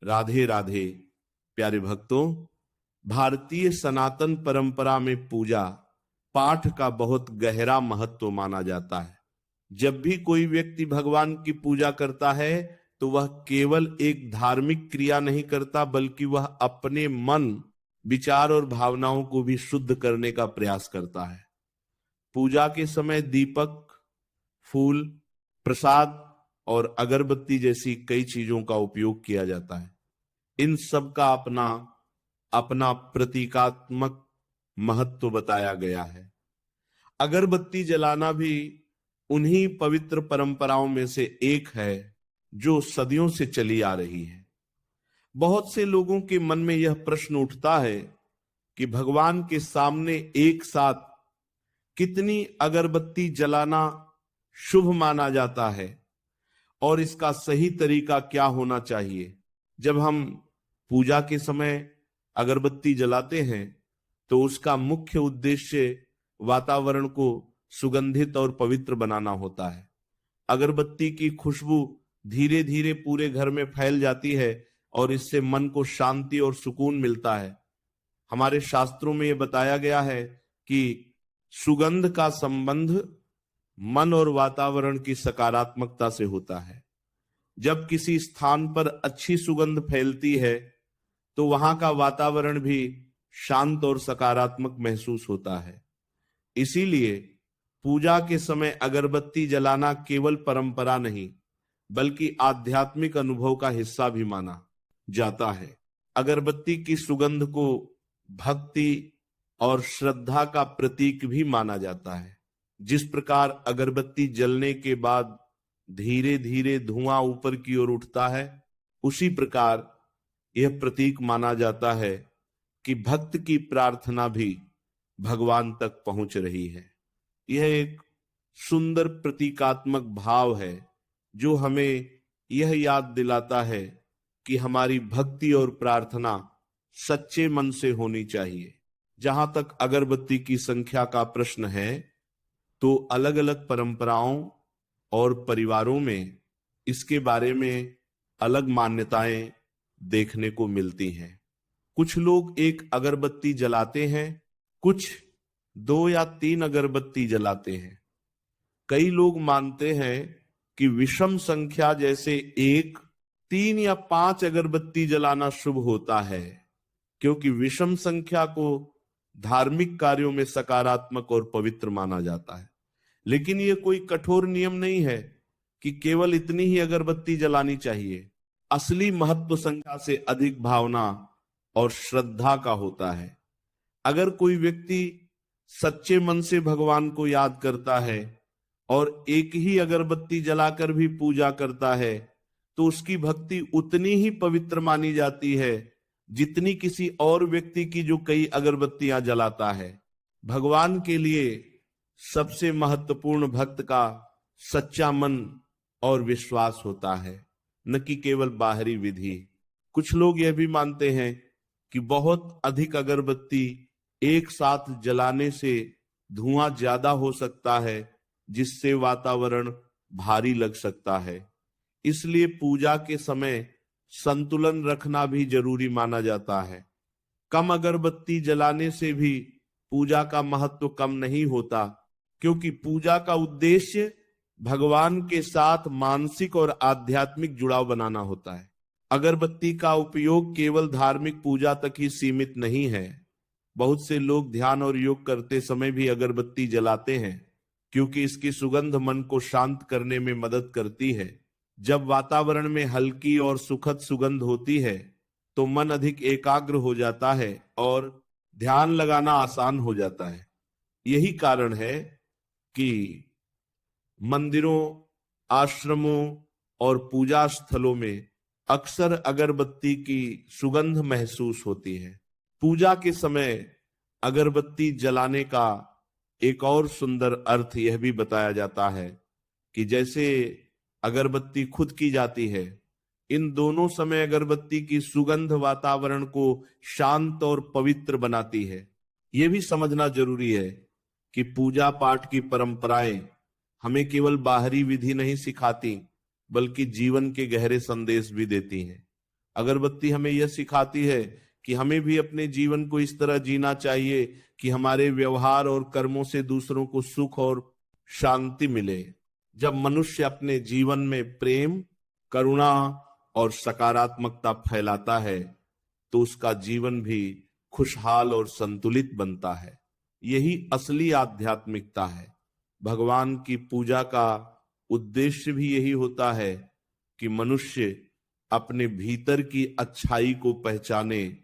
राधे राधे। प्यारे भक्तों, भारतीय सनातन परंपरा में पूजा पाठ का बहुत गहरा महत्व माना जाता है। जब भी कोई व्यक्ति भगवान की पूजा करता है तो वह केवल एक धार्मिक क्रिया नहीं करता, बल्कि वह अपने मन, विचार और भावनाओं को भी शुद्ध करने का प्रयास करता है। पूजा के समय दीपक, फूल, प्रसाद और अगरबत्ती जैसी कई चीजों का उपयोग किया जाता है। इन सब का अपना अपना प्रतीकात्मक महत्व बताया गया है। अगरबत्ती जलाना भी उन्हीं पवित्र परंपराओं में से एक है जो सदियों से चली आ रही है। बहुत से लोगों के मन में यह प्रश्न उठता है कि भगवान के सामने एक साथ कितनी अगरबत्ती जलाना शुभ माना जाता है और इसका सही तरीका क्या होना चाहिए। जब हम पूजा के समय अगरबत्ती जलाते हैं तो उसका मुख्य उद्देश्य वातावरण को सुगंधित और पवित्र बनाना होता है। अगरबत्ती की खुशबू धीरे धीरे पूरे घर में फैल जाती है और इससे मन को शांति और सुकून मिलता है। हमारे शास्त्रों में यह बताया गया है कि सुगंध का संबंध मन और वातावरण की सकारात्मकता से होता है। जब किसी स्थान पर अच्छी सुगंध फैलती है तो वहां का वातावरण भी शांत और सकारात्मक महसूस होता है। इसीलिए पूजा के समय अगरबत्ती जलाना केवल परंपरा नहीं, बल्कि आध्यात्मिक अनुभव का हिस्सा भी माना जाता है। अगरबत्ती की सुगंध को भक्ति और श्रद्धा का प्रतीक भी माना जाता है। जिस प्रकार अगरबत्ती जलने के बाद धीरे धीरे धुआं ऊपर की ओर उठता है, उसी प्रकार यह प्रतीक माना जाता है कि भक्त की प्रार्थना भी भगवान तक पहुंच रही है। यह एक सुंदर प्रतीकात्मक भाव है जो हमें यह याद दिलाता है कि हमारी भक्ति और प्रार्थना सच्चे मन से होनी चाहिए। जहां तक अगरबत्ती की संख्या का प्रश्न है तो अलग अलग परंपराओं और परिवारों में इसके बारे में अलग मान्यताएं देखने को मिलती हैं। कुछ लोग एक अगरबत्ती जलाते हैं, कुछ 2 या 3 अगरबत्ती जलाते हैं। कई लोग मानते हैं कि विषम संख्या जैसे 1, 3 या 5 अगरबत्ती जलाना शुभ होता है, क्योंकि विषम संख्या को धार्मिक कार्यों में सकारात्मक और पवित्र माना जाता है। लेकिन यह कोई कठोर नियम नहीं है कि केवल इतनी ही अगरबत्ती जलानी चाहिए। असली महत्व संख्या से अधिक भावना और श्रद्धा का होता है। अगर कोई व्यक्ति सच्चे मन से भगवान को याद करता है और एक ही अगरबत्ती जलाकर भी पूजा करता है तो उसकी भक्ति उतनी ही पवित्र मानी जाती है जितनी किसी और व्यक्ति की जो कई अगरबत्तियां जलाता है। भगवान के लिए सबसे महत्वपूर्ण भक्त का सच्चा मन और विश्वास होता है, न कि केवल बाहरी विधि। कुछ लोग यह भी मानते हैं कि बहुत अधिक अगरबत्ती एक साथ जलाने से धुआं ज्यादा हो सकता है, जिससे वातावरण भारी लग सकता है। इसलिए पूजा के समय संतुलन रखना भी जरूरी माना जाता है। कम अगरबत्ती जलाने से भी पूजा का महत्व कम नहीं होता, क्योंकि पूजा का उद्देश्य भगवान के साथ मानसिक और आध्यात्मिक जुड़ाव बनाना होता है। अगरबत्ती का उपयोग केवल धार्मिक पूजा तक ही सीमित नहीं है। बहुत से लोग ध्यान और योग करते समय भी अगरबत्ती जलाते हैं, क्योंकि इसकी सुगंध मन को शांत करने में मदद करती है। जब वातावरण में हल्की और सुखद सुगंध होती है तो मन अधिक एकाग्र हो जाता है और ध्यान लगाना आसान हो जाता है। यही कारण है कि मंदिरों, आश्रमों और पूजा स्थलों में अक्सर अगरबत्ती की सुगंध महसूस होती है। पूजा के समय अगरबत्ती जलाने का एक और सुंदर अर्थ यह भी बताया जाता है कि जैसे अगरबत्ती खुद की जाती है, इन दोनों समय अगरबत्ती की सुगंध वातावरण को शांत और पवित्र बनाती है। यह भी समझना जरूरी है कि पूजा पाठ की परंपराएं हमें केवल बाहरी विधि नहीं सिखाती, बल्कि जीवन के गहरे संदेश भी देती हैं। अगरबत्ती हमें यह सिखाती है कि हमें भी अपने जीवन को इस तरह जीना चाहिए कि हमारे व्यवहार और कर्मों से दूसरों को सुख और शांति मिले। जब मनुष्य अपने जीवन में प्रेम, करुणा और सकारात्मकता फैलाता है तो उसका जीवन भी खुशहाल और संतुलित बनता है। यही असली आध्यात्मिकता है। भगवान की पूजा का उद्देश्य भी यही होता है कि मनुष्य अपने भीतर की अच्छाई को पहचाने